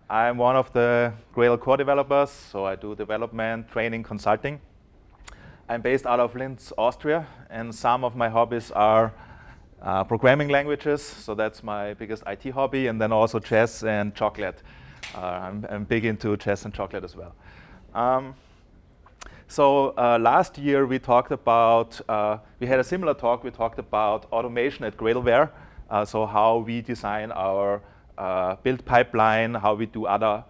I'm one of the Gradle core developers, so I do development, training, consulting. I'm based out of Linz, Austria, and some of my hobbies are programming languages, so that's my biggest IT hobby, and then also chess and chocolate. I'm big into chess and chocolate as well. Last year we talked about, we had a similar talk, we talked about automation at Gradleware, so how we design our build pipeline, how we do other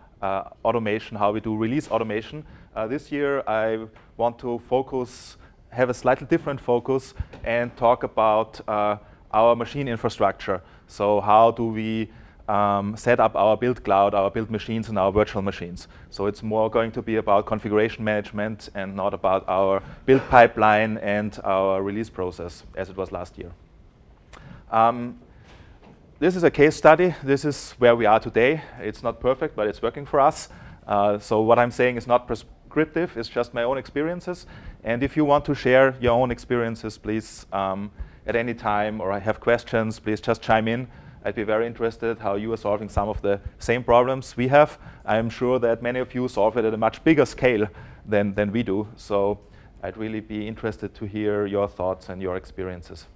automation, how we do release automation. This year I want to have a slightly different focus and talk about our machine infrastructure. So how do we set up our build cloud, our build machines, and our virtual machines. So it's more going to be about configuration management and not about our build pipeline and our release process as it was last year. This is a case study. This is where we are today. It's not perfect, but it's working for us. So what I'm saying is not prescriptive. It's just my own experiences. And if you want to share your own experiences, please, at any time, or I have questions, please just chime in. I'd be very interested how you are solving some of the same problems we have. I'm sure that many of you solve it at a much bigger scale than we do. So I'd really be interested to hear your thoughts and your experiences.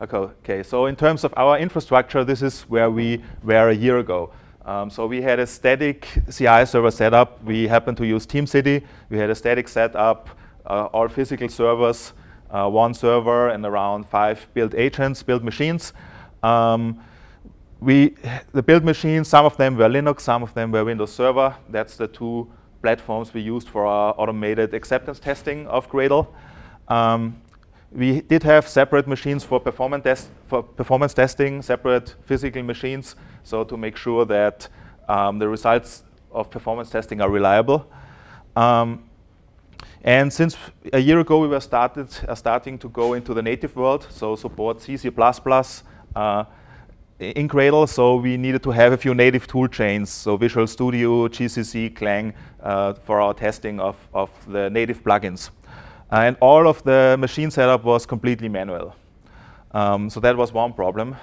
Okay, so in terms of our infrastructure, this is where we were a year ago. So we had a static CI server setup. We happened to use TeamCity. We had a static setup, all physical servers, one server and around 5 build agents, build machines. The build machines, some of them were Linux, some of them were Windows Server. That's the two platforms we used for our automated acceptance testing of Gradle. We did have separate machines for performance testing, separate physical machines, so to make sure that the results of performance testing are reliable. And since a year ago we were starting to go into the native world, so support C, C++ in Gradle, so we needed to have a few native tool chains, so Visual Studio, GCC, Clang, for our testing of the native plugins. And all of the machine setup was completely manual. So that was one problem.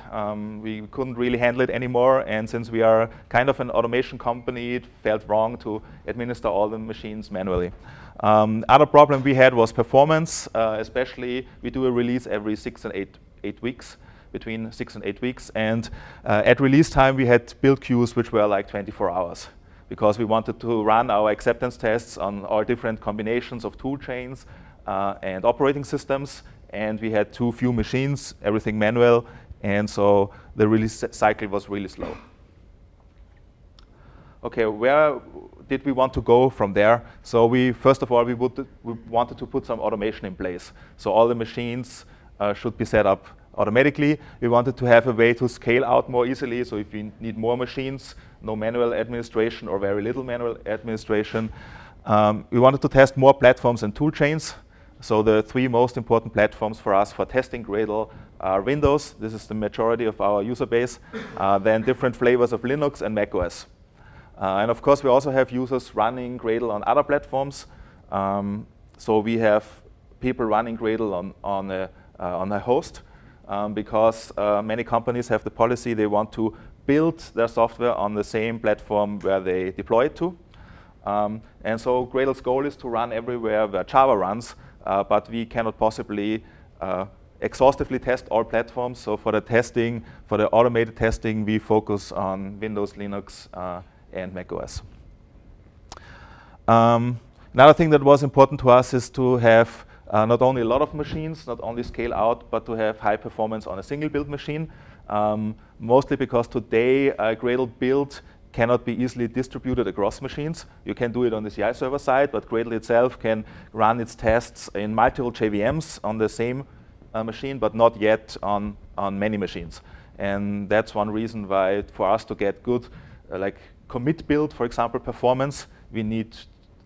We couldn't really handle it anymore, and since we are kind of an automation company, it felt wrong to administer all the machines manually. Other problem we had was performance, especially we do a release every 6 and 8 weeks, between 6 and 8 weeks, and at release time we had build queues which were like 24 hours because we wanted to run our acceptance tests on all different combinations of tool chains and operating systems, and we had too few machines, everything manual, and so the release cycle was really slow. Okay, where did we want to go from there? So first of all, we wanted to put some automation in place. So all the machines should be set up automatically. We wanted to have a way to scale out more easily. So if we need more machines, no manual administration or very little manual administration. We wanted to test more platforms and tool chains. So the 3 most important platforms for us for testing Gradle are Windows. This is the majority of our user base. Then different flavors of Linux and macOS. And of course, we also have users running Gradle on other platforms. So we have people running Gradle on a host because many companies have the policy they want to build their software on the same platform where they deploy it to. And so Gradle's goal is to run everywhere where Java runs, but we cannot possibly exhaustively test all platforms. So for the testing, for the automated testing, we focus on Windows, Linux, and macOS. Another thing that was important to us is to have not only a lot of machines, not only scale out, but to have high performance on a single build machine. Mostly because today Gradle build cannot be easily distributed across machines. You can do it on the CI server side, but Gradle itself can run its tests in multiple JVMs on the same machine, but not yet on many machines. And that's one reason why for us to get good like commit build, for example, performance, we need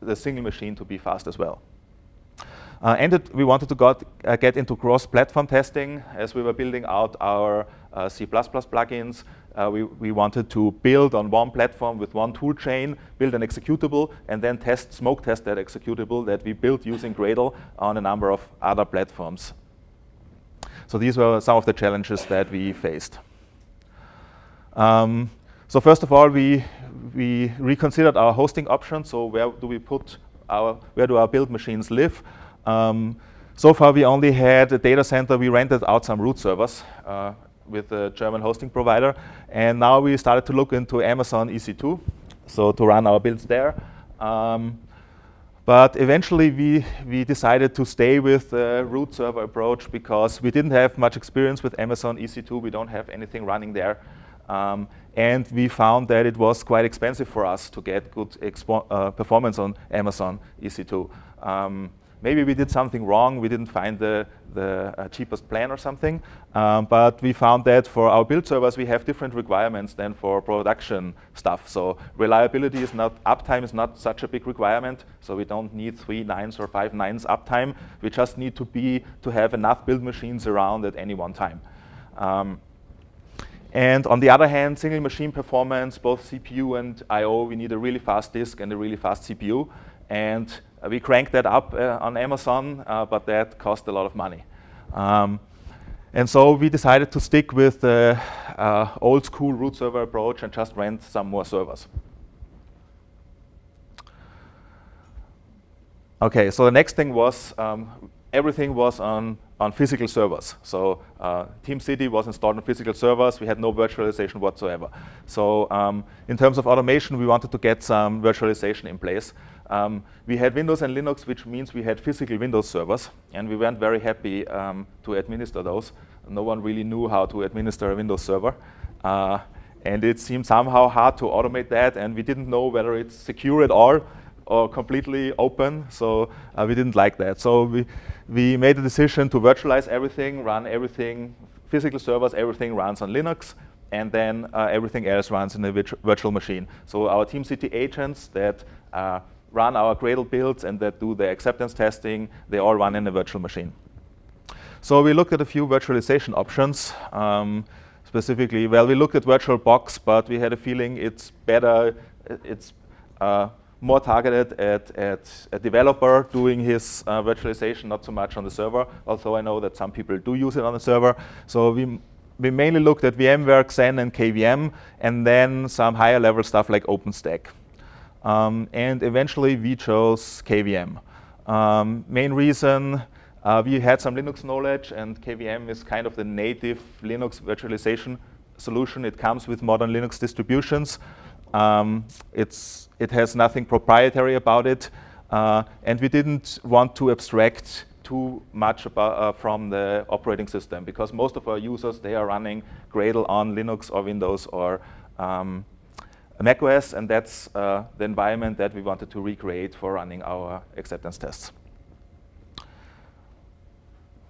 the single machine to be fast as well. And we wanted to get into cross-platform testing. As we were building out our C++ plugins, we wanted to build on one platform with one tool chain, build an executable, and then smoke test that executable that we built using Gradle on a number of other platforms. So these were some of the challenges that we faced. So first of all, we reconsidered our hosting options. So where do our build machines live? So far, we only had a data center. We rented out some root servers with a German hosting provider. And now we started to look into Amazon EC2, so to run our builds there. But eventually, we decided to stay with the root server approach because we didn't have much experience with Amazon EC2. We don't have anything running there. And we found that it was quite expensive for us to get good performance on Amazon EC2. Maybe we did something wrong. We didn't find the cheapest plan or something. But we found that for our build servers, we have different requirements than for production stuff. So reliability is not, uptime is not such a big requirement. So we don't need 3 nines or 5 nines uptime. We just need to have enough build machines around at any one time. And on the other hand, single machine performance, both CPU and I/O, we need a really fast disk and a really fast CPU. And we cranked that up on Amazon, but that cost a lot of money. And so we decided to stick with the old school root server approach and just rent some more servers. Okay, so the next thing was everything was on physical servers. So TeamCity was installed on physical servers. We had no virtualization whatsoever. So in terms of automation, we wanted to get some virtualization in place. We had Windows and Linux, which means we had physical Windows servers. And we weren't very happy to administer those. No one really knew how to administer a Windows server. And it seemed somehow hard to automate that. And we didn't know whether it's secure at all or completely open, so we didn't like that. So we made a decision to virtualize everything, run everything, physical servers, everything runs on Linux, and then everything else runs in a virtual machine. So our TeamCity agents that run our Gradle builds and that do the acceptance testing, they all run in a virtual machine. So we looked at a few virtualization options. Specifically, well, we looked at VirtualBox, but we had a feeling it's better, it's more targeted at a developer doing his virtualization, not so much on the server, although I know that some people do use it on the server. So we mainly looked at VMware, Xen, and KVM, and then some higher level stuff like OpenStack. And eventually we chose KVM. Main reason, we had some Linux knowledge, and KVM is kind of the native Linux virtualization solution. It comes with modern Linux distributions. It has nothing proprietary about it, and we didn't want to abstract too much from the operating system, because most of our users, they are running Gradle on Linux or Windows or macOS, and that's the environment that we wanted to recreate for running our acceptance tests.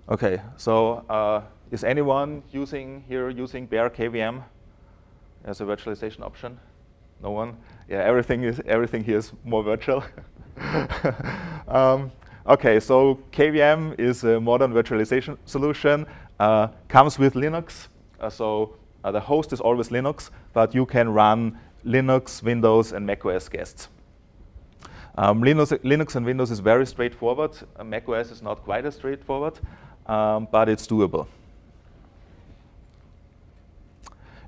Okay, so is anyone using bare KVM as a virtualization option? No one? Yeah, everything here is more virtual. Okay, so KVM is a modern virtualization solution. Comes with Linux. So the host is always Linux, but you can run Linux, Windows, and macOS guests. Linux and Windows is very straightforward. macOS is not quite as straightforward, but it's doable.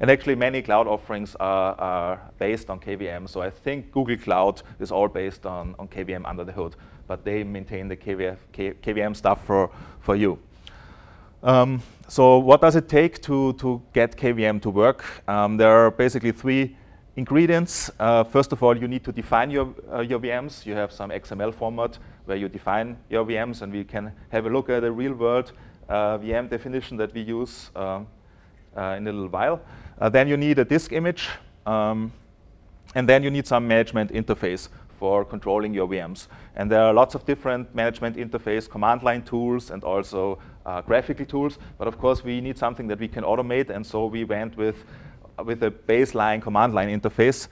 And actually, many cloud offerings are based on KVM. So I think Google Cloud is all based on KVM under the hood, but they maintain the KVM stuff for you. So what does it take to get KVM to work? There are basically 3 ingredients. First of all, you need to define your VMs. You have some XML format where you define your VMs, and we can have a look at a real-world VM definition that we use in a little while. Then you need a disk image, and then you need some management interface for controlling your VMs. And there are lots of different management interface, command line tools, and also graphical tools. But of course, we need something that we can automate, and so we went with a baseline command line interface,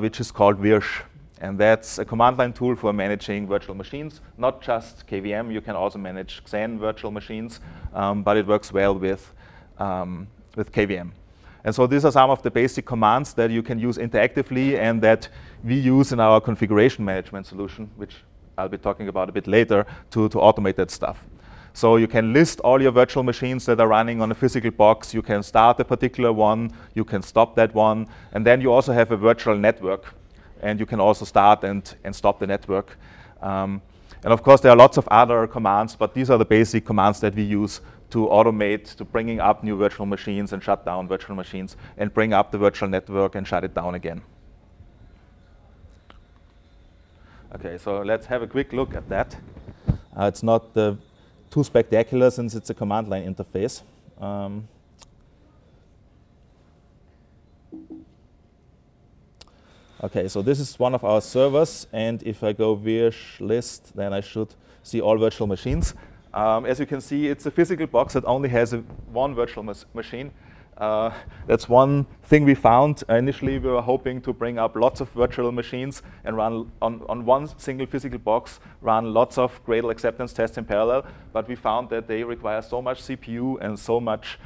which is called Virsh. And that's a command line tool for managing virtual machines, not just KVM. You can also manage Xen virtual machines, but it works well with KVM. And so these are some of the basic commands that you can use interactively and that we use in our configuration management solution, which I'll be talking about a bit later, to automate that stuff. So you can list all your virtual machines that are running on a physical box. You can start a particular one. You can stop that one. And then you also have a virtual network. And you can also start and stop the network. And of course, there are lots of other commands, but these are the basic commands that we use to automate, to bringing up new virtual machines and shut down virtual machines, and bring up the virtual network and shut it down again. Okay, so let's have a quick look at that. It's not too spectacular since it's a command line interface. Okay, so this is one of our servers, and if I go virsh list, then I should see all virtual machines. As you can see, it's a physical box that only has one virtual machine. That's one thing we found. Initially, we were hoping to bring up lots of virtual machines and run on one single physical box, run lots of Gradle acceptance tests in parallel, but we found that they require so much CPU and so much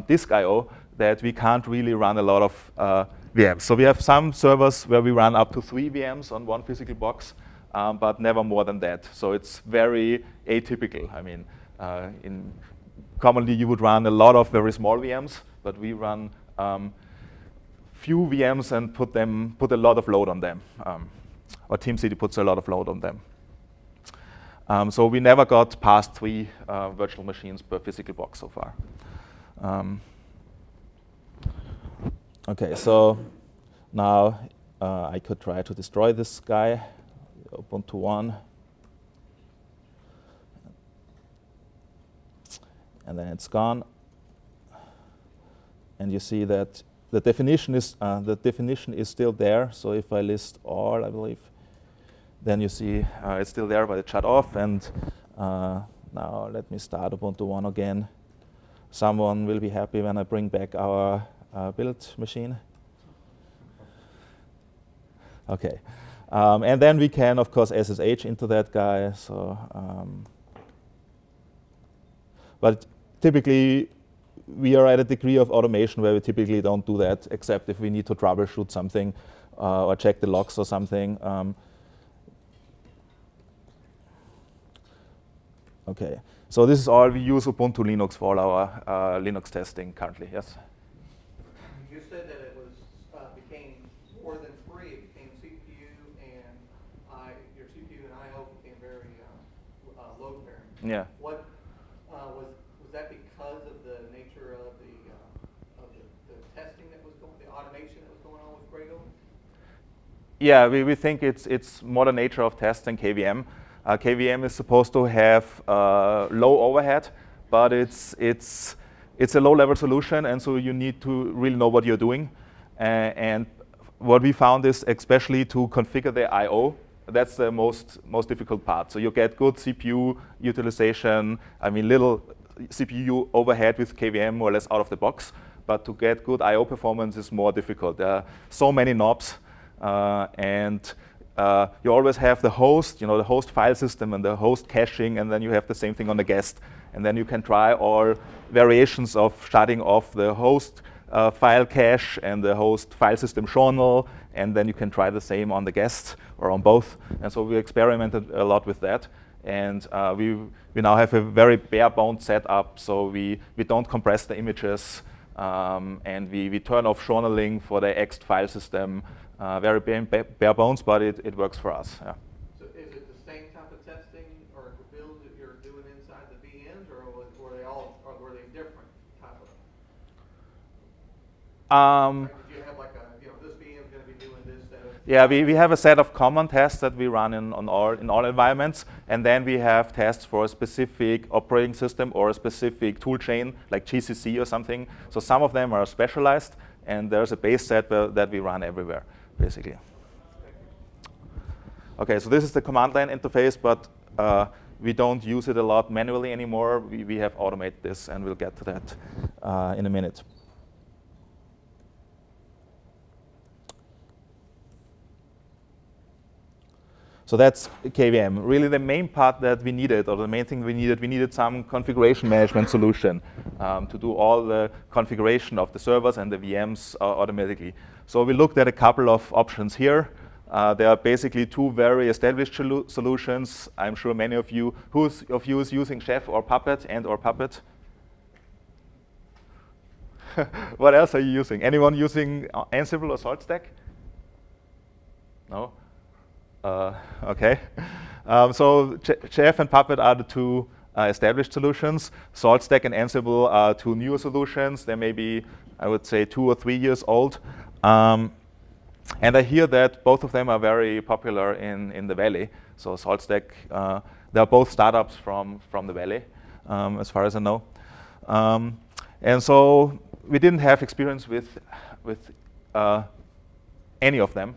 disk I/O that we can't really run a lot of VMs. So we have some servers where we run up to 3 VMs on one physical box, but never more than that. So it's very atypical. I mean, commonly you would run a lot of very small VMs, but we run few VMs and put a lot of load on them. Or TeamCity puts a lot of load on them. So we never got past 3 virtual machines per physical box so far. Okay, so now I could try to destroy this guy, Ubuntu 1. And then it's gone. And you see that the definition is still there. So if I list all, I believe, then you see it's still there, but it shut off. And now let me start Ubuntu 1 again. Someone will be happy when I bring back our build machine. Okay. And then we can, of course, SSH into that guy. So, but typically, we are at a degree of automation where we typically don't do that, except if we need to troubleshoot something or check the logs or something. Okay, so this is all. We use Ubuntu Linux for all our Linux testing currently, yes? You said that it was became more than 3. It became CPU and your CPU and I/O became very load bearing. Yeah. What was that because of the nature of the testing that was going, the automation that was going on with Gradle? Yeah, we think it's more the nature of test than KVM. KVM is supposed to have low overhead, but it's a low-level solution, and so you need to really know what you're doing. And what we found is, especially to configure the I/O, that's the most difficult part. So you get good CPU utilization. I mean, little CPU overhead with KVM more or less out of the box, but to get good I/O performance is more difficult. There are so many knobs, and you always have the host, the host file system and the host caching, and then you have the same thing on the guest. And then you can try all variations of shutting off the host file cache and the host file system journal, and then you can try the same on the guest or on both. And so we experimented a lot with that. And we now have a very bare-bones setup, so we don't compress the images, and we turn off journaling for the ext file system. Very bare bones, but it works for us. Yeah. So is it the same type of testing or builds that you're doing inside the VMs, or were they different type of? Did you have like this VM is going to be doing this set of? Yeah, we have a set of common tests that we run in all environments, and then we have tests for a specific operating system or a specific tool chain, like GCC or something. So some of them are specialized, and there's a base set that we run everywhere, basically. Okay, so this is the command line interface, but we don't use it a lot manually anymore. We have automated this, and we'll get to that in a minute. So that's KVM. Really the main part that we needed, or the main thing we needed some configuration management solution to do all the configuration of the servers and the VMs automatically. So we looked at a couple of options here. There are basically two very established solutions. I'm sure many of you, who's of you is using Chef or Puppet or Puppet? What else are you using? Anyone using Ansible or SaltStack? No? Okay. So Chef and Puppet are the two established solutions. SaltStack and Ansible are two newer solutions. They may be, I would say, 2 or 3 years old. And I hear that both of them are very popular in the Valley. So SaltStack, they are both startups from the Valley, as far as I know. And so we didn't have experience with any of them.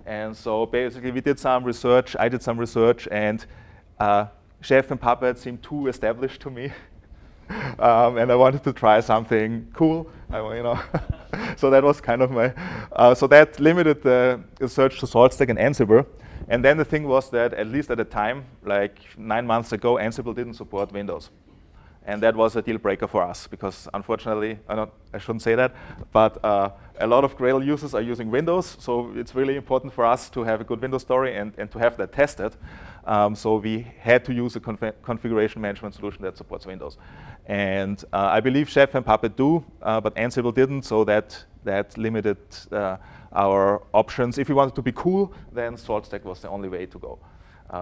And so basically we did some research, I did some research, and Chef and Puppet seemed too established to me. And I wanted to try something cool, so that was kind of my, so that limited the search to SaltStack and Ansible. And then the thing was that, at least at the time, like 9 months ago, Ansible didn't support Windows. And that was a deal breaker for us, because unfortunately, I shouldn't say that, but a lot of Gradle users are using Windows, so it's really important for us to have a good Windows story and to have that tested. So we had to use a configuration management solution that supports Windows. And I believe Chef and Puppet do, but Ansible didn't, so that limited our options. If we wanted to be cool, then SaltStack was the only way to go.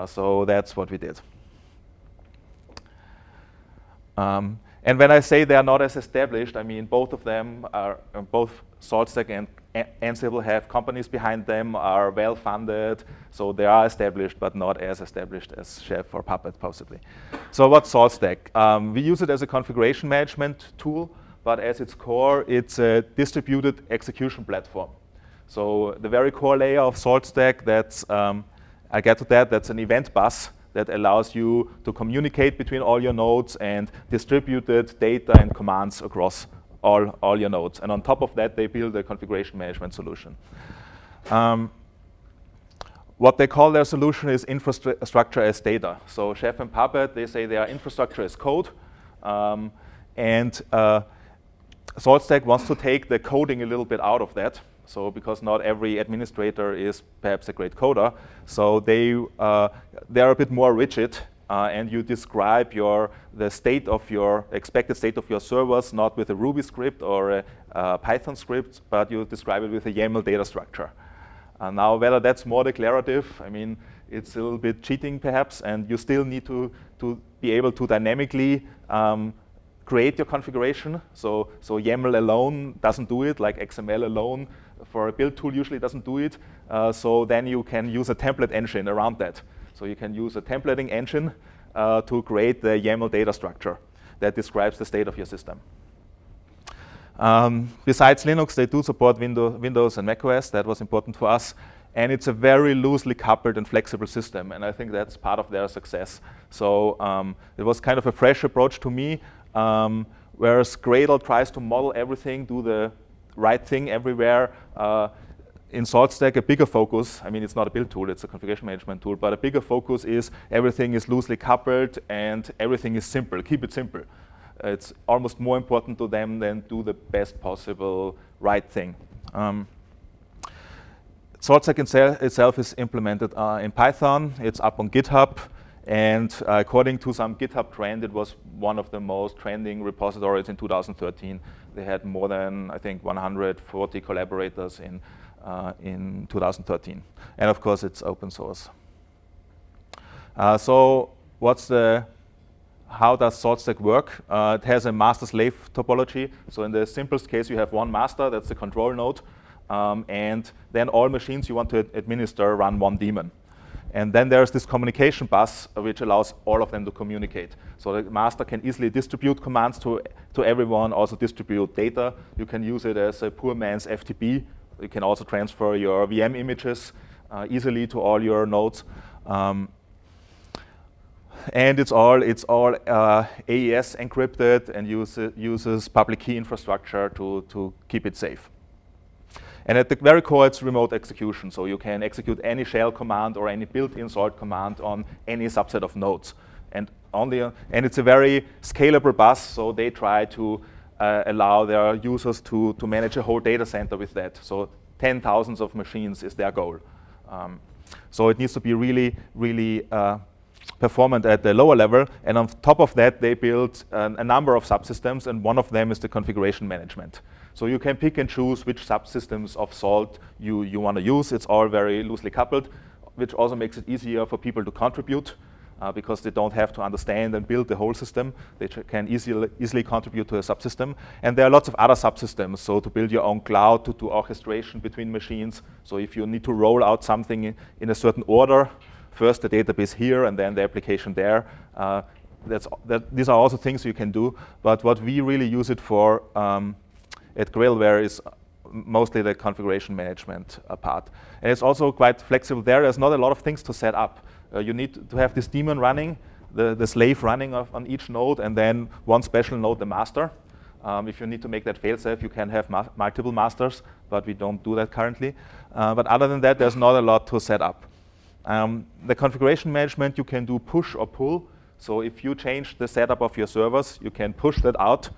So that's what we did. And when I say they are not as established, I mean both of them are, both SaltStack and Ansible have companies behind them, are well funded, so they are established, but not as established as Chef or Puppet, possibly. So what's SaltStack? We use it as a configuration management tool, but as its core, it's a distributed execution platform. So the very core layer of SaltStack, that's, I get to that, that's an event bus that allows you to communicate between all your nodes and distributed data and commands across all your nodes. And on top of that, they build a configuration management solution. What they call their solution is infrastructure as data. So Chef and Puppet, they say they are infrastructure as code. And SaltStack wants to take the coding a little bit out of that. So because not every administrator is perhaps a great coder, so they're a bit more rigid, and you describe the state of your expected state of your servers not with a Ruby script or a Python script, but you describe it with a YAML data structure. Now, whether that's more declarative, I mean, it's a little bit cheating perhaps, and you still need to be able to dynamically create your configuration. So YAML alone doesn't do it, like XML alone for a build tool usually doesn't do it. So then you can use a template engine around that. So you can use a templating engine to create the YAML data structure that describes the state of your system. Besides Linux, they do support Windows and macOS. That was important for us. And it's a very loosely coupled and flexible system. And I think that's part of their success. So it was kind of a fresh approach to me. Whereas Gradle tries to model everything, do the right thing everywhere. In SaltStack, a bigger focus, I mean, it's not a build tool, it's a configuration management tool, but a bigger focus is everything is loosely coupled and everything is simple. Keep it simple. It's almost more important to them than do the best possible right thing. SaltStack itself is implemented in Python. It's up on GitHub. And according to some GitHub trend, it was one of the most trending repositories in 2013. They had more than, I think, 140 collaborators in 2013. And of course, it's open source. So how does SaltStack work? It has a master-slave topology. So in the simplest case, you have one master, that's the control node. And then all machines you want to administer run one daemon. And then there's this communication bus, which allows all of them to communicate. So the master can easily distribute commands to everyone, also distribute data. You can use it as a poor man's FTP. You can also transfer your VM images easily to all your nodes. And it's all AES encrypted and uses public key infrastructure to keep it safe. And at the very core, it's remote execution. So you can execute any shell command or any built-in Salt command on any subset of nodes. And it's a very scalable bus, so they try to allow their users to manage a whole data center with that. So 10,000 of machines is their goal. So it needs to be really, really performant at the lower level. And on top of that, they built a number of subsystems, and one of them is the configuration management. So you can pick and choose which subsystems of Salt you want to use. It's all very loosely coupled, which also makes it easier for people to contribute because they don't have to understand and build the whole system. They can easily contribute to a subsystem. And there are lots of other subsystems. So to build your own cloud, to do orchestration between machines. So if you need to roll out something in a certain order, first the database here and then the application there, these are also things you can do. But what we really use it for at Gradleware is mostly the configuration management part. And it's also quite flexible there. There's not a lot of things to set up. You need to have this daemon running, the slave running on each node, and then one special node, the master. If you need to make that fail-safe, you can have multiple masters, but we don't do that currently. But other than that, there's not a lot to set up. The configuration management, you can do push or pull. So if you change the setup of your servers, you can push that out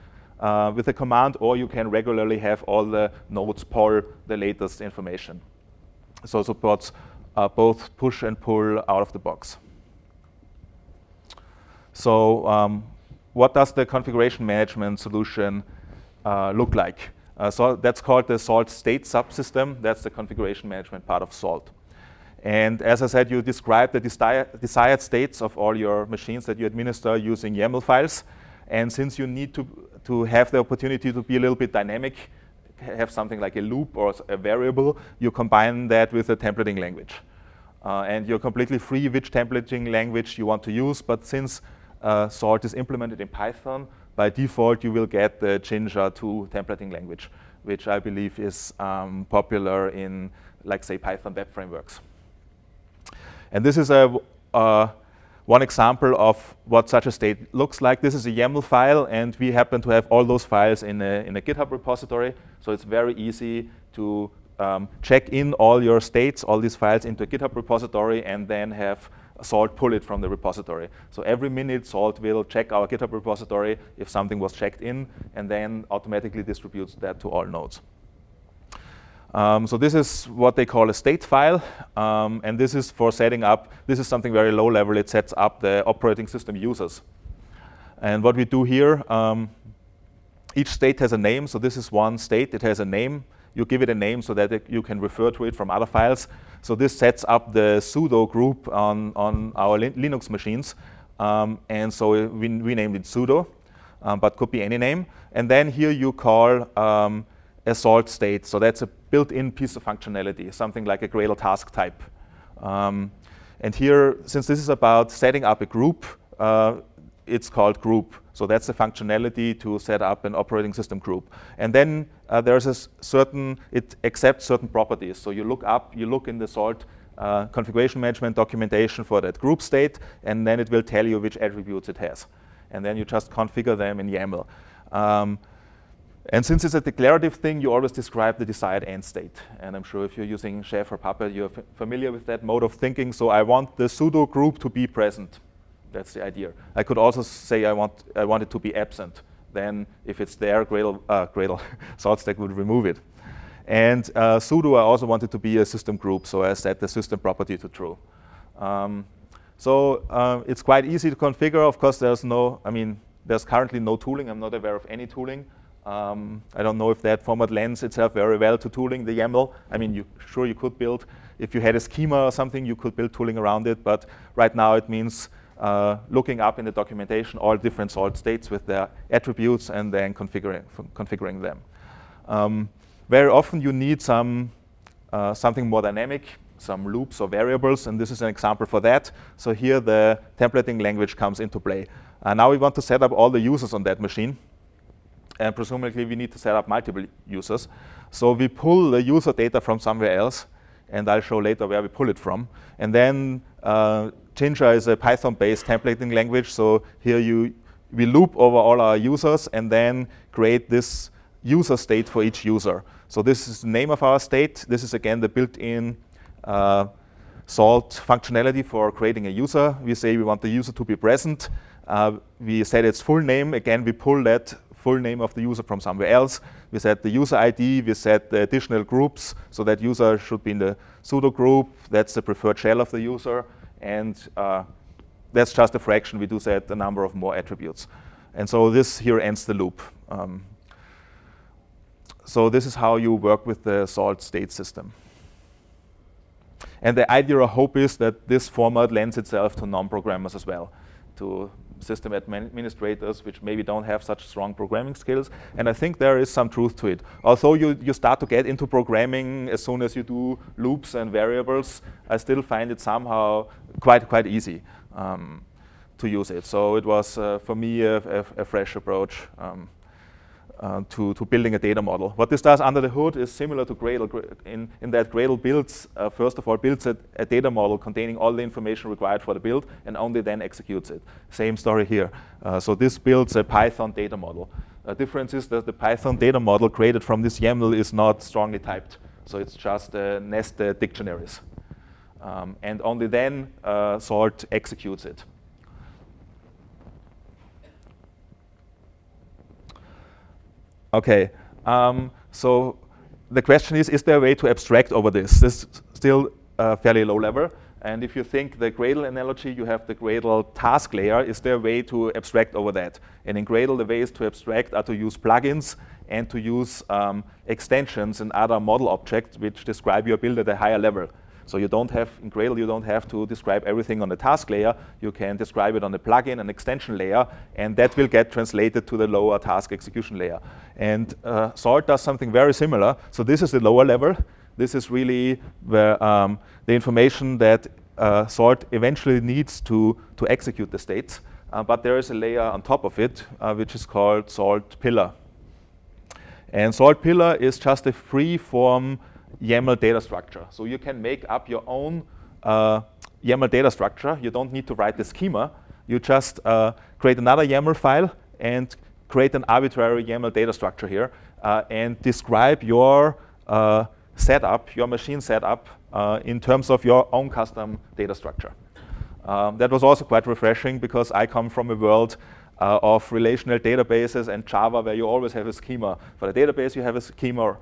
with a command, or you can regularly have all the nodes pull the latest information. So it supports both push and pull out of the box. So what does the configuration management solution look like? So that's called the Salt state subsystem. That's the configuration management part of Salt. And as I said, you describe the desired states of all your machines that you administer using YAML files. And since you need to have the opportunity to be a little bit dynamic, have something like a loop or a variable, you combine that with a templating language. And you're completely free which templating language you want to use. But since Salt is implemented in Python, by default, you will get the Jinja 2 templating language, which I believe is popular in, like, say, Python web frameworks. And this is one example of what such a state looks like. This is a YAML file, and we happen to have all those files in a GitHub repository. So it's very easy to check in all your states, all these files into a GitHub repository, and then have Salt pull it from the repository. So every minute, Salt will check our GitHub repository if something was checked in, and then automatically distributes that to all nodes. So this is what they call a state file, and this is for setting up. This is something very low level. It sets up the operating system users. And what we do here, each state has a name. So this is one state. It has a name. You give it a name so that you can refer to it from other files. So this sets up the sudo group on our Linux machines. And so we named it sudo, but could be any name. And then here you call a Salt state. So that's a built-in piece of functionality, something like a Gradle task type. And here, since this is about setting up a group, it's called group. So that's the functionality to set up an operating system group. And then there's it accepts certain properties. So you look in the Salt configuration management documentation for that group state, and then it will tell you which attributes it has. And then you just configure them in YAML. And since it's a declarative thing, you always describe the desired end state. And I'm sure if you're using Chef or Puppet, you're familiar with that mode of thinking. So I want the sudo group to be present. That's the idea. I could also say I want it to be absent. Then if it's there, Gradle SaltStack would remove it. And sudo, I also want it to be a system group. So I set the system property to true. It's quite easy to configure. Of course, there's currently no tooling. I'm not aware of any tooling. I don't know if that format lends itself very well to tooling the YAML. I mean, you could build, if you had a schema or something, you could build tooling around it. But right now it means looking up in the documentation all different Salt states with their attributes and then configuring them. Very often you need something more dynamic, some loops or variables, and this is an example for that. So here the templating language comes into play. Now we want to set up all the users on that machine. And presumably, we need to set up multiple users. So we pull the user data from somewhere else, and I'll show later where we pull it from. And then Jinja is a Python-based templating language. So here we loop over all our users and then create this user state for each user. So this is the name of our state. This is, again, the built-in Salt functionality for creating a user. We say we want the user to be present. We set its full name. Again, we pull that full name of the user from somewhere else. We set the user ID. We set the additional groups, so that user should be in the pseudo group. That's the preferred shell of the user. And that's just a fraction. We do set a number of more attributes. And so this here ends the loop. So this is how you work with the Salt state system. And the idea or hope is that this format lends itself to non-programmers as well, to system administrators which maybe don't have such strong programming skills. And I think there is some truth to it. Although you start to get into programming as soon as you do loops and variables, I still find it somehow quite easy to use it. So it was, for me, a fresh approach to building a data model. What this does under the hood is similar to Gradle in that Gradle builds, first of all, builds a data model containing all the information required for the build and only then executes it. Same story here. So this builds a Python data model. The difference is that the Python data model created from this YAML is not strongly typed. So it's just nested dictionaries. And only then Salt executes it. Okay, so the question is there a way to abstract over this? This is still fairly low level. And if you think the Gradle analogy, you have the Gradle task layer. Is there a way to abstract over that? And in Gradle, the ways to abstract are to use plugins and to use extensions and other model objects which describe your build at a higher level. So you don't have, in Gradle, you don't have to describe everything on the task layer. You can describe it on the plugin and extension layer, and that will get translated to the lower task execution layer. And Salt does something very similar. So this is the lower level. This is really where the information that Salt eventually needs to execute the states. But there is a layer on top of it, which is called Salt Pillar. And Salt Pillar is just a free-form YAML data structure. So you can make up your own YAML data structure. You don't need to write the schema. You just create another YAML file and create an arbitrary YAML data structure here and describe your setup, your machine setup, in terms of your own custom data structure. That was also quite refreshing because I come from a world of relational databases and Java where you always have a schema. For the database, you have a schema.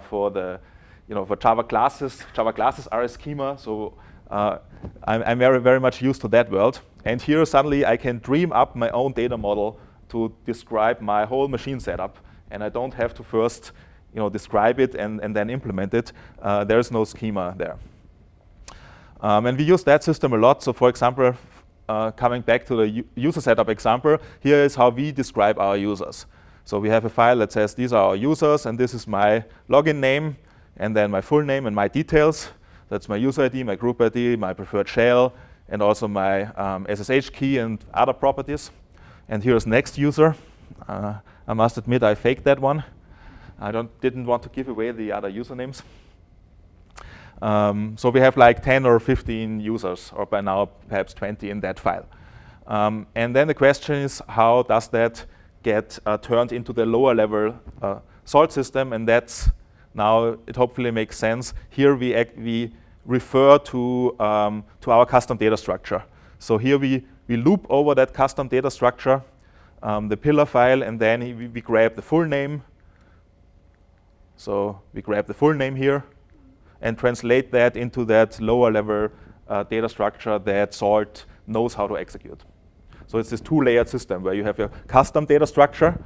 For Java classes are a schema, so I'm very, very much used to that world. And here suddenly I can dream up my own data model to describe my whole machine setup, and I don't have to first describe it and then implement it. There's no schema there. And we use that system a lot. So for example, coming back to the user setup example, here is how we describe our users. So we have a file that says these are our users, and this is my login name, and then my full name and my details. That's my user ID, my group ID, my preferred shell, and also my SSH key and other properties. And here's next user. I must admit I faked that one. I didn't want to give away the other usernames. So we have like 10 or 15 users, or by now perhaps 20 in that file. And then the question is, how does that get turned into the lower level Salt system? And that's now, it hopefully makes sense. Here we refer to our custom data structure. So here we loop over that custom data structure, the pillar file, and then we grab the full name. So we grab the full name here and translate that into that lower level data structure that Salt knows how to execute. So it's this two-layered system where you have your custom data structure,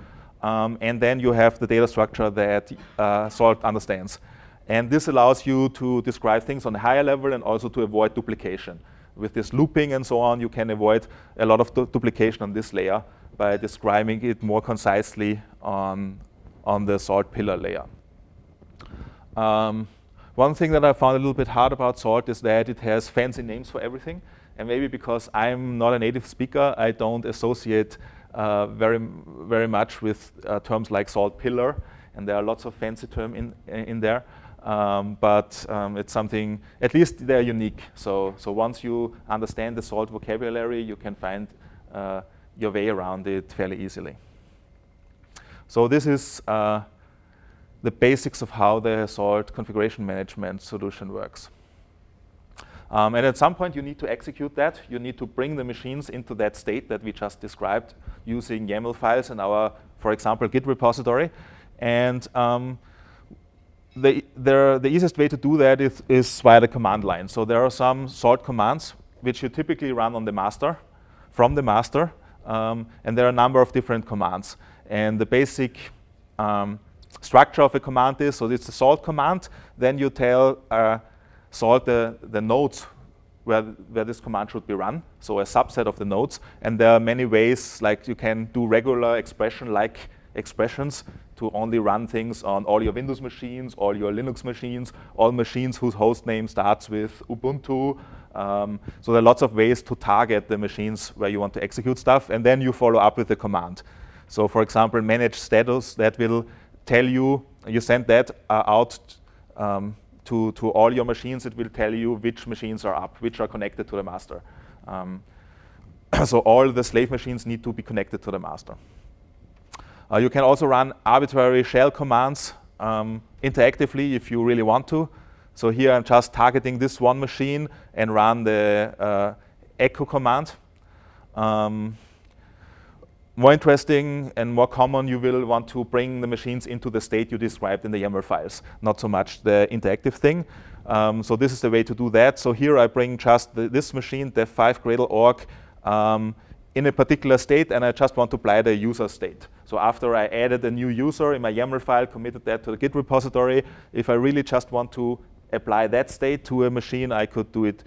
and then you have the data structure that Salt understands. And this allows you to describe things on a higher level and also to avoid duplication. With this looping and so on, you can avoid a lot of duplication on this layer by describing it more concisely on the Salt pillar layer. One thing that I found a little bit hard about Salt is that it has fancy names for everything. And maybe because I'm not a native speaker, I don't associate very much with terms like Salt pillar, and there are lots of fancy terms in there. But it's something, at least they're unique. So once you understand the Salt vocabulary, you can find your way around it fairly easily. So this is the basics of how the Salt configuration management solution works. And at some point, you need to execute that. You need to bring the machines into that state that we just described using YAML files in our, for example, Git repository. And the easiest way to do that is via the command line. So there are some Salt commands which you typically run on the master, from the master. And there are a number of different commands. And the basic structure of a command is, so it's a Salt command. Then you tell Salt the nodes where this command should be run, so a subset of the nodes. And there are many ways, like you can do regular expression-like expressions to only run things on all your Windows machines, all your Linux machines, all machines whose host name starts with Ubuntu. So there are lots of ways to target the machines where you want to execute stuff, and then you follow up with the command. So for example, manage status, that will tell you, you send that out to all your machines. It will tell you which machines are up, which are connected to the master. So all the slave machines need to be connected to the master. You can also run arbitrary shell commands interactively if you really want to. So here I'm just targeting this one machine and run the echo command. More interesting and more common, you will want to bring the machines into the state you described in the YAML files, not so much the interactive thing. So this is the way to do that. So here I bring just this machine, the 5 Gradle org, in a particular state, and I just want to apply the user state. So after I added a new user in my YAML file, committed that to the Git repository, if I really just want to apply that state to a machine, I could do it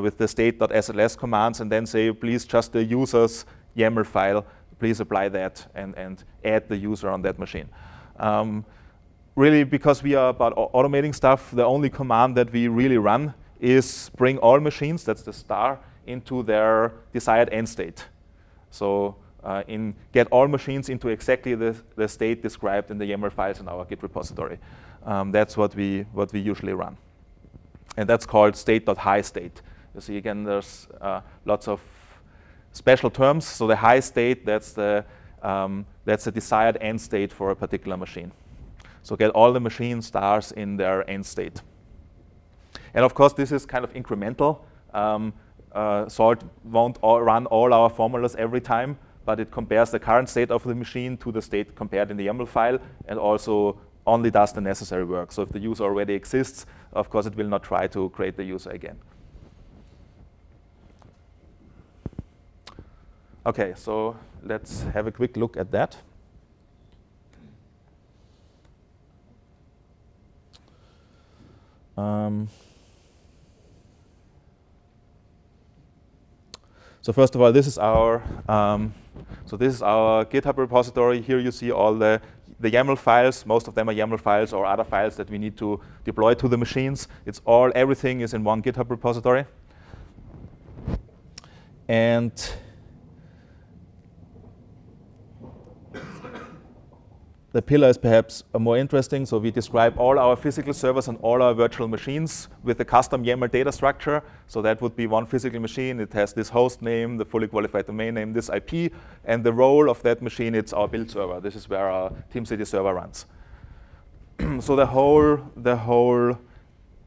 with the state.sls commands and then say, please just the user's YAML file, please apply that and add the user on that machine. Really, because we are about automating stuff, the only command that we really run is bring all machines, that's the star, into their desired end state. So get all machines into exactly the state described in the YAML files in our Git repository. That's what we usually run. And that's called state.highState. You see, again, there's lots of special terms. So the high state, that's the desired end state for a particular machine. So get all the machine stars in their end state. And of course, this is kind of incremental. Salt won't run all our formulas every time, but it compares the current state of the machine to the state compared in the YAML file, and also only does the necessary work. So if the user already exists, of course, it will not try to create the user again. OK, so let's have a quick look at that. So first of all, this is our GitHub repository. Here you see all the YAML files. Most of them are YAML files or other files that we need to deploy to the machines. Everything is in one GitHub repository. And the pillar is perhaps more interesting. So we describe all our physical servers and all our virtual machines with a custom YAML data structure. So that would be one physical machine. It has this host name, the fully qualified domain name, this IP, and the role of that machine, it's our build server. This is where our TeamCity server runs. So the whole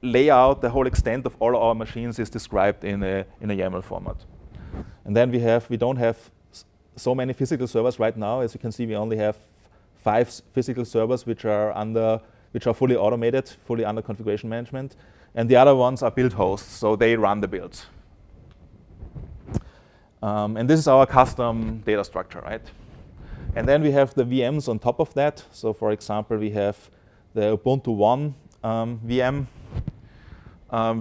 layout, the whole extent of all our machines is described in a YAML format. And then we don't have so many physical servers right now. As you can see, we only have 5 physical servers which are fully automated, fully under configuration management, and the other ones are build hosts, so they run the builds. And this is our custom data structure, right? And then we have the VMs on top of that. So for example, we have the Ubuntu One VM,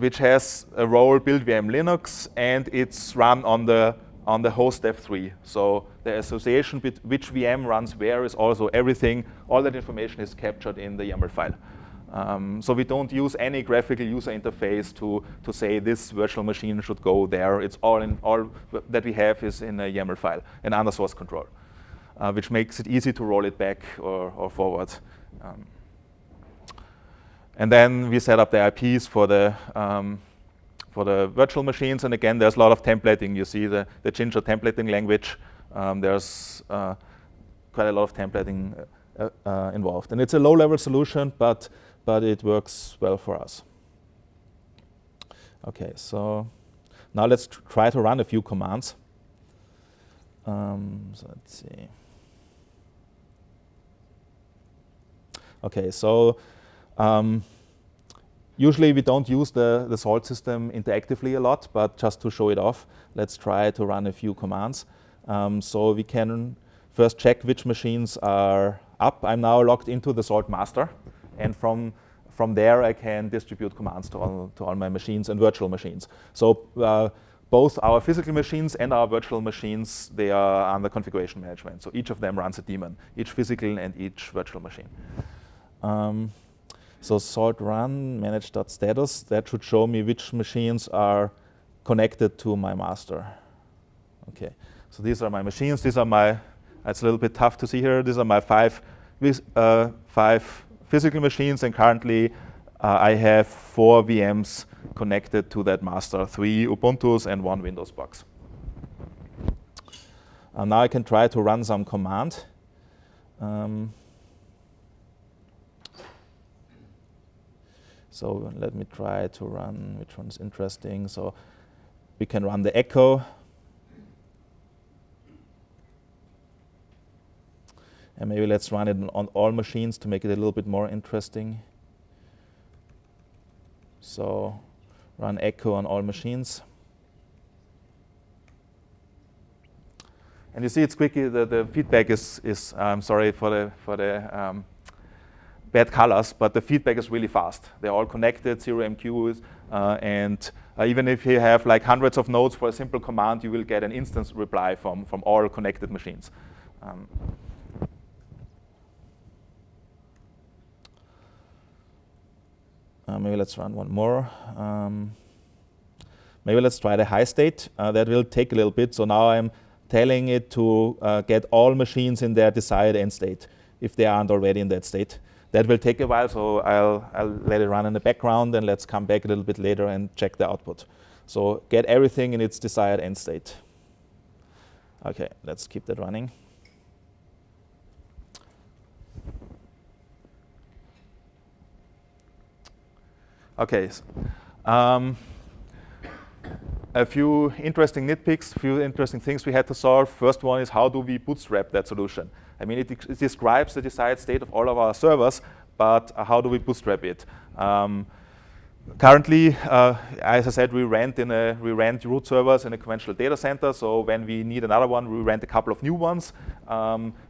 which has a role build VM Linux, and it's run on the host F3. So the association with which VM runs where is also everything. All that information is captured in the YAML file. So we don't use any graphical user interface to say this virtual machine should go there. It's all that we have is in a YAML file and under source control, which makes it easy to roll it back or forward. And then we set up the IPs for the virtual machines, and again, there's a lot of templating. You see the Ginger templating language. There's quite a lot of templating involved. And it's a low-level solution, but it works well for us. Okay, so now let's try to run a few commands. So let's see. Okay, so usually we don't use the salt system interactively a lot, but just to show it off, let's try to run a few commands. So we can first check which machines are up. I'm now logged into the salt master, and from there I can distribute commands to all my machines and virtual machines. So both our physical machines and our virtual machines, they are under configuration management. So each of them runs a daemon, each physical and each virtual machine. So salt run manage.status, that should show me which machines are connected to my master. Okay, so these are my machines. These are my, it's a little bit tough to see here. These are my five physical machines, and currently I have 4 VMs connected to that master, 3 Ubuntus and 1 Windows box. Now I can try to run some command. So let me try to run, which one's interesting. So we can run the echo. And maybe let's run it on all machines to make it a little bit more interesting. So run echo on all machines. And you see it's quickly, the feedback is I'm sorry for the bad colors, but the feedback is really fast. They're all connected, 0 MQs, and even if you have like hundreds of nodes for a simple command, you will get an instant reply from all connected machines. Maybe let's run one more. Maybe let's try the high state. That will take a little bit. So now I'm telling it to get all machines in their desired end state if they aren't already in that state. That will take a while, so I'll let it run in the background, and let's come back a little bit later and check the output. So get everything in its desired end state. Okay, let's keep that running. Okay, a few interesting nitpicks, a few interesting things we had to solve. First one is, how do we bootstrap that solution? I mean, it describes the desired state of all of our servers, but how do we bootstrap it? Currently, as I said, we rent root servers in a conventional data center. So when we need another one, we rent a couple of new ones.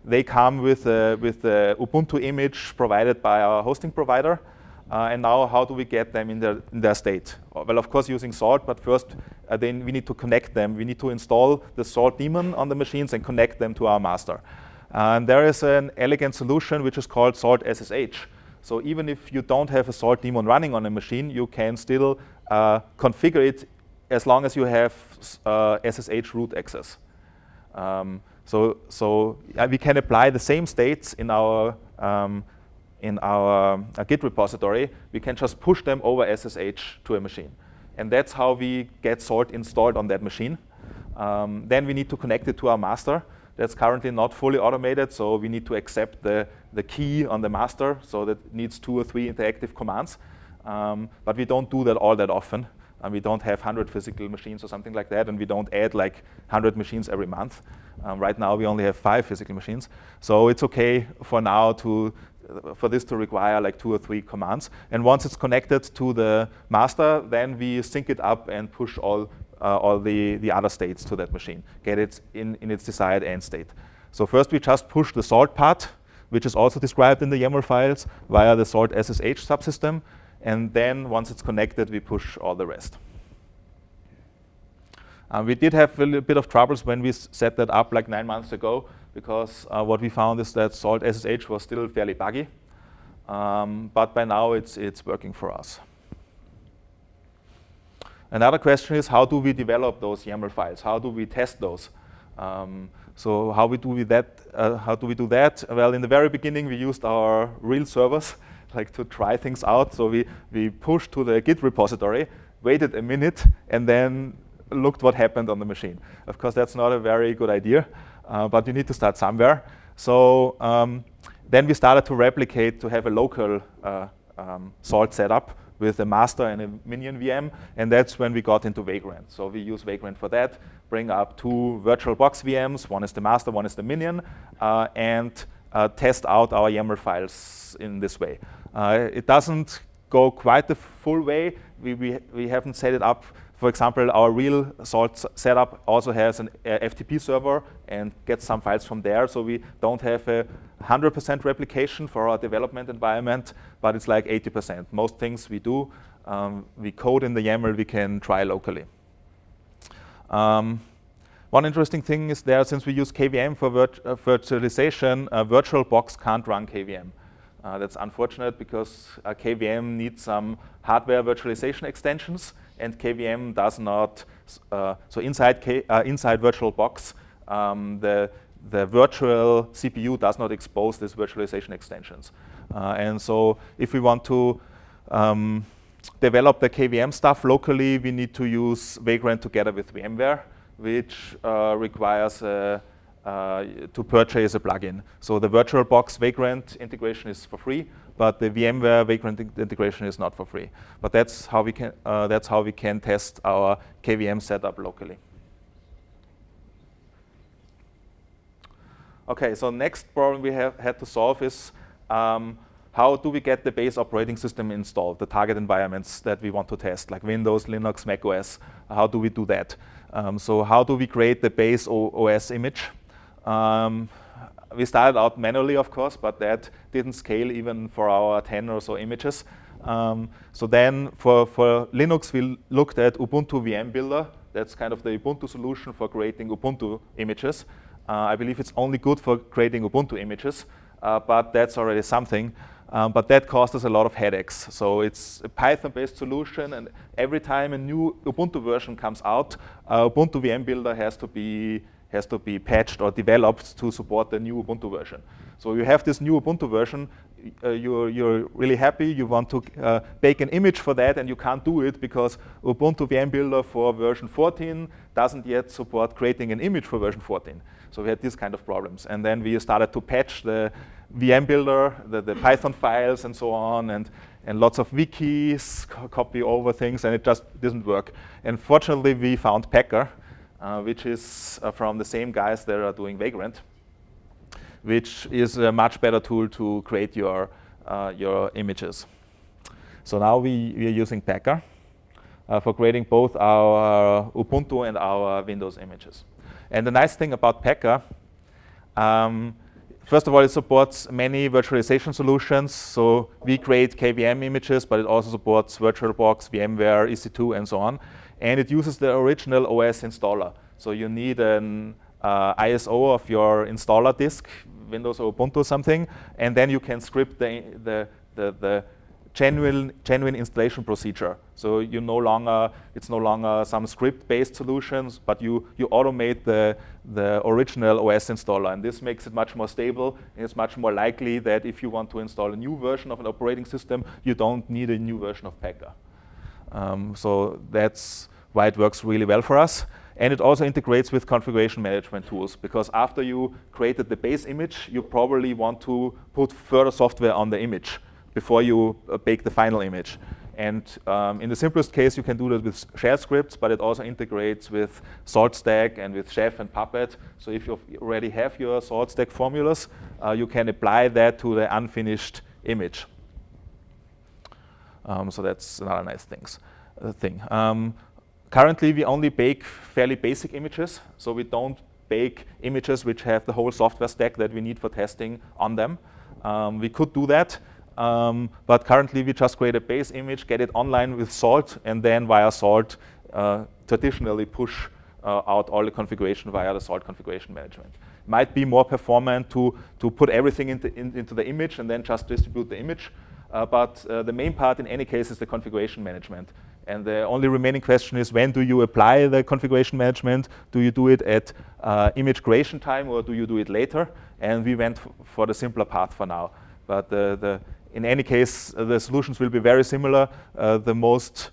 They come with the Ubuntu image provided by our hosting provider. And now, how do we get them in their state? Well, of course, using Salt, but first, then we need to connect them. We need to install the Salt daemon on the machines and connect them to our master. And there is an elegant solution which is called Salt SSH. So even if you don't have a Salt daemon running on a machine, you can still configure it as long as you have SSH root access. So we can apply the same states in our Git repository. We can just push them over SSH to a machine. And that's how we get Salt installed on that machine. Then we need to connect it to our master. That's currently not fully automated, so we need to accept the key on the master, so that needs 2 or 3 interactive commands. But we don't do that all that often. We don't have 100 physical machines or something like that, and we don't add like 100 machines every month. Right now, we only have 5 physical machines. So it's OK for now for this to require like 2 or 3 commands. And once it's connected to the master, then we sync it up and push all the other states to that machine, get it in its desired end state. So first we just push the Salt part, which is also described in the YAML files, via the Salt SSH subsystem. And then once it's connected, we push all the rest. We did have a little bit of troubles when we set that up like 9 months ago, because what we found is that Salt SSH was still fairly buggy. But by now, it's working for us. Another question is, how do we develop those YAML files? How do we test those? So how do we do that? Well, in the very beginning, we used our real servers like to try things out. So we pushed to the Git repository, waited a minute, and then looked what happened on the machine. Of course, that's not a very good idea, but you need to start somewhere. So then we started to replicate to have a local Salt setup with a master and a minion VM, and that's when we got into Vagrant. So we use Vagrant for that, bring up 2 VirtualBox VMs, one is the master, one is the minion, and test out our YAML files in this way. It doesn't go quite the full way. We haven't set it up. For example, our real Salt setup also has an FTP server and gets some files from there, so we don't have a 100% replication for our development environment, but it's like 80%. Most things we do, we code in the YAML, we can try locally. One interesting thing is there, since we use KVM for virtualization, VirtualBox can't run KVM. That's unfortunate because KVM needs some hardware virtualization extensions, and KVM does not. So inside VirtualBox, the virtual CPU does not expose these virtualization extensions. And so if we want to develop the KVM stuff locally, we need to use Vagrant together with VMware, which requires to purchase a plugin. So the VirtualBox Vagrant integration is for free, but the VMware Vagrant integration is not for free. But that's how we can test our KVM setup locally. Okay, so next problem we had to solve is how do we get the base operating system installed, the target environments that we want to test, like Windows, Linux, Mac OS. How do we do that? So how do we create the base OS image? We started out manually, of course, but that didn't scale even for our 10 or so images. So then for Linux, we looked at Ubuntu VM Builder. That's kind of the Ubuntu solution for creating Ubuntu images. I believe it's only good for creating Ubuntu images, but that's already something. But that caused us a lot of headaches. So it's a Python-based solution, and every time a new Ubuntu version comes out, Ubuntu VM Builder has to be patched or developed to support the new Ubuntu version. So you have this new Ubuntu version, you're really happy, you want to bake an image for that, and you can't do it because Ubuntu VM Builder for version 14 doesn't yet support creating an image for version 14. So we had these kind of problems. And then we started to patch the VM Builder, the Python files and so on, and lots of wikis, copy over things, and it just didn't work. And fortunately, we found Packer, which is from the same guys that are doing Vagrant, which is a much better tool to create your images. So now we are using Packer for creating both our Ubuntu and our Windows images. And the nice thing about Packer, first of all, it supports many virtualization solutions. So we create KVM images, but it also supports VirtualBox, VMware, EC2, and so on. And it uses the original OS installer. So you need an ISO of your installer disk, Windows or Ubuntu or something, and then you can script the genuine installation procedure. So it's no longer some script-based solutions, but you automate the original OS installer, and this makes it much more stable, and it's much more likely that if you want to install a new version of an operating system, you don't need a new version of Packer. So that's why it works really well for us. And it also integrates with configuration management tools, because after you created the base image, you probably want to put further software on the image before you bake the final image. And in the simplest case, you can do that with shell scripts, but it also integrates with SaltStack and with Chef and Puppet. So if you already have your SaltStack formulas, you can apply that to the unfinished image. So that's another nice thing. Currently, we only bake fairly basic images, so we don't bake images which have the whole software stack that we need for testing on them. We could do that, but currently we just create a base image, get it online with Salt, and then via Salt traditionally push out all the configuration via the Salt configuration management. Might be more performant to put everything into the image and then just distribute the image, but the main part in any case is the configuration management. And the only remaining question is, when do you apply the configuration management? Do you do it at image creation time, or do you do it later? And we went for the simpler path for now. But in any case, the solutions will be very similar. The most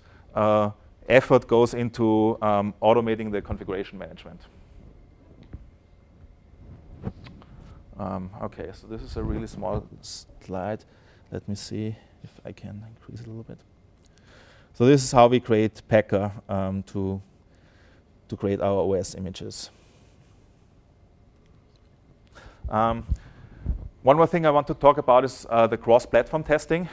effort goes into automating the configuration management. OK, so this is a really small slide. Let me see if I can increase it a little bit. So this is how we create Packer to create our OS images. One more thing I want to talk about is the cross-platform testing.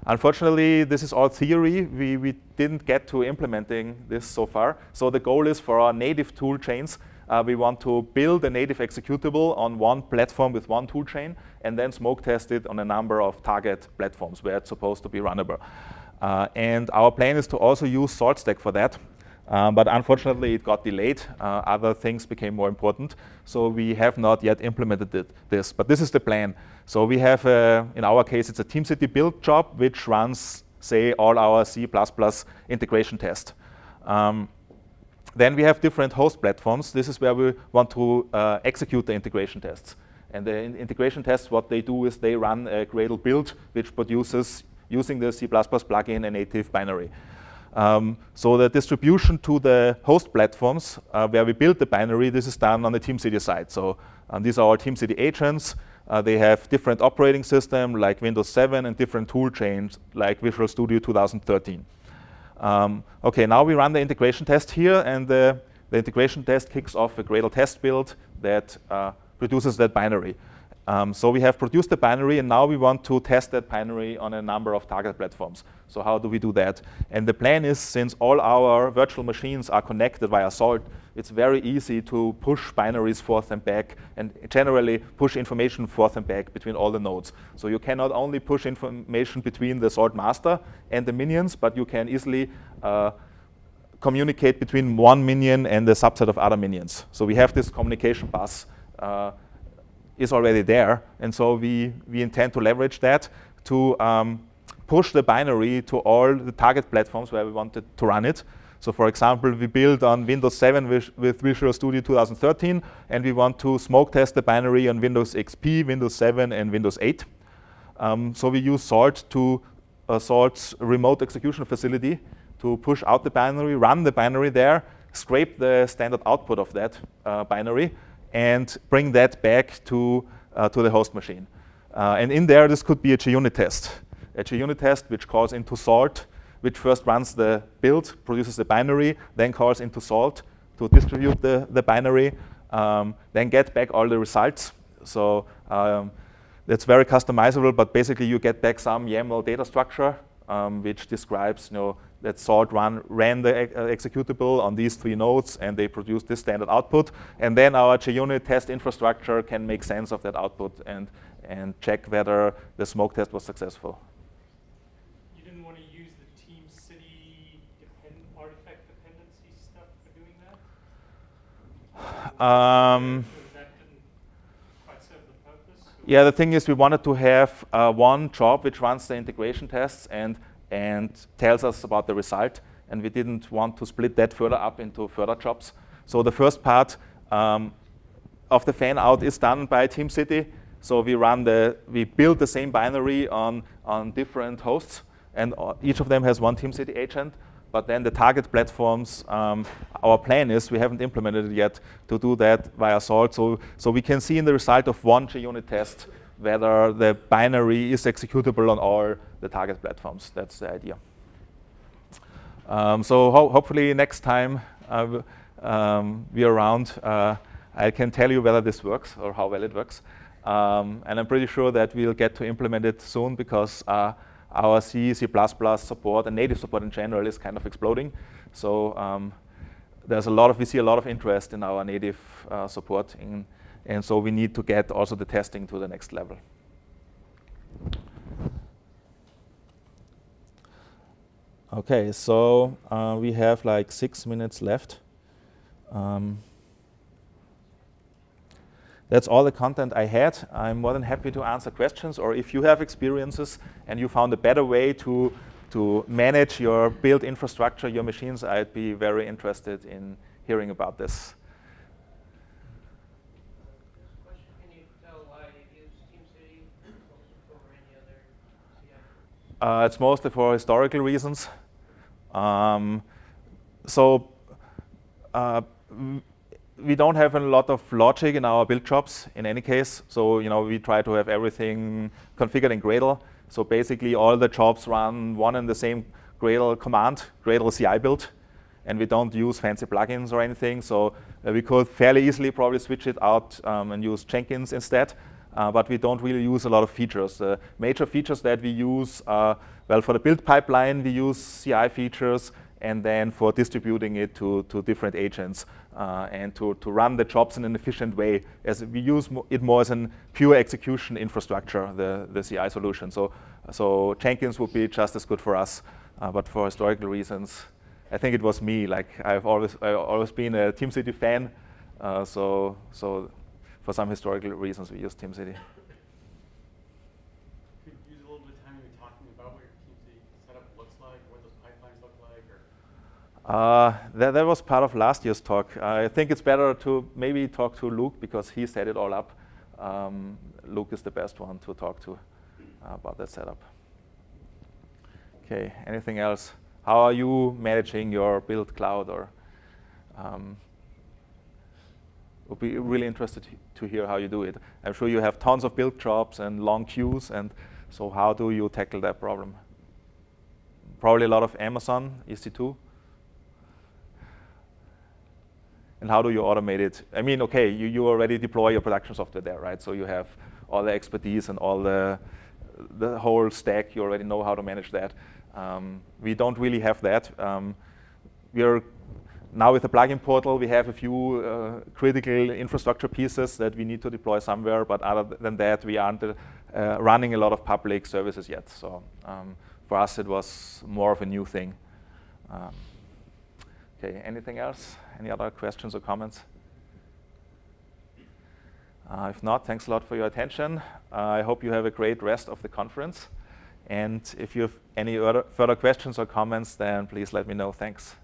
Unfortunately, this is all theory. We didn't get to implementing this so far. So the goal is for our native tool chains, we want to build a native executable on one platform with one tool chain, and then smoke test it on a number of target platforms where it's supposed to be runnable. And our plan is to also use SaltStack for that. But unfortunately, it got delayed. Other things became more important. So we have not yet implemented this. But this is the plan. So we have, in our case, it's a TeamCity build job, which runs, say, all our C++ integration test. Then we have different host platforms. This is where we want to execute the integration tests. And the integration tests, what they do is they run a Gradle build, which produces, using the C++ plugin, a native binary. So the distribution to the host platforms where we build the binary, this is done on the TeamCity side. So these are all TeamCity agents. They have different operating system like Windows 7 and different tool chains like Visual Studio 2013. OK, now we run the integration test here, and the integration test kicks off a Gradle test build that produces that binary. So we have produced the binary, and now we want to test that binary on a number of target platforms. So how do we do that? And the plan is, since all our virtual machines are connected via Salt, it's very easy to push binaries forth and back, and generally push information forth and back between all the nodes. So you can not only push information between the Salt master and the minions, but you can easily communicate between one minion and a subset of other minions. So we have this communication bus is already there, and so we intend to leverage that to push the binary to all the target platforms where we wanted to run it. So for example, we build on Windows 7 with Visual Studio 2013, and we want to smoke test the binary on Windows XP, Windows 7, and Windows 8. So we use Salt to Salt's remote execution facility to push out the binary, run the binary there, scrape the standard output of that binary, and bring that back to the host machine. And in there, this could be a JUnit test. A JUnit test which calls into Salt, which first runs the build, produces the binary, then calls into Salt to distribute the binary, then get back all the results. So that's very customizable, but basically you get back some YAML data structure, which describes, that Salt ran the executable on these 3 nodes, and they produced this standard output. And then our JUnit test infrastructure can make sense of that output and check whether the smoke test was successful. You didn't want to use the TeamCity artifact dependency stuff for doing that? That didn't quite serve the purpose? Or? Yeah, the thing is, we wanted to have one job which runs the integration tests and tells us about the result, and we didn't want to split that further up into further jobs. So the first part of the fan out is done by TeamCity. So we build the same binary on different hosts, and each of them has one TeamCity agent. But then the target platforms, our plan is, we haven't implemented it yet, to do that via Salt. So we can see in the result of one JUnit test whether the binary is executable on all the target platforms. That's the idea. So hopefully next time we're around, I can tell you whether this works or how well it works. And I'm pretty sure that we'll get to implement it soon, because our C, C++ support and native support in general is kind of exploding. So we see a lot of interest in our native support, and so we need to get also the testing to the next level. OK, so we have like 6 minutes left. That's all the content I had. I'm more than happy to answer questions, or if you have experiences and you found a better way to manage your build infrastructure, your machines, I'd be very interested in hearing about this. Can you tell why you use TeamCity over any other CI? It's mostly for historical reasons. We don't have a lot of logic in our build jobs in any case. So we try to have everything configured in Gradle. So basically all the jobs run one and the same Gradle command, Gradle CI build, and we don't use fancy plugins or anything. So we could fairly easily probably switch it out and use Jenkins instead. But we don't really use a lot of features. The major features that we use are, well, for the build pipeline, we use CI features, and then for distributing it to different agents and to run the jobs in an efficient way, as we use it more as a pure execution infrastructure, the CI solution. So Jenkins would be just as good for us, but for historical reasons, I think it was me. Like I've always been a TeamCity fan, so for some historical reasons we use TeamCity. Could you use a little bit of time maybe talking about what your TeamCity setup looks like, what those pipelines look like, or? That was part of last year's talk. I think it's better to maybe talk to Luke because he set it all up. Luke is the best one to talk to about that setup. Okay, anything else? How are you managing your build cloud? Or would be really interested to hear how you do it. I'm sure you have tons of build jobs and long queues, and so how do you tackle that problem? Probably a lot of Amazon EC2. And how do you automate it? I mean, okay, you already deploy your production software there, right? So you have all the expertise and all the whole stack. You already know how to manage that. We don't really have that. We're now with the plugin portal, we have a few critical infrastructure pieces that we need to deploy somewhere, but other than that, we aren't running a lot of public services yet. So for us, it was more of a new thing. Okay, anything else? Any other questions or comments? If not, thanks a lot for your attention. I hope you have a great rest of the conference. And if you have any further questions or comments, then please let me know. Thanks.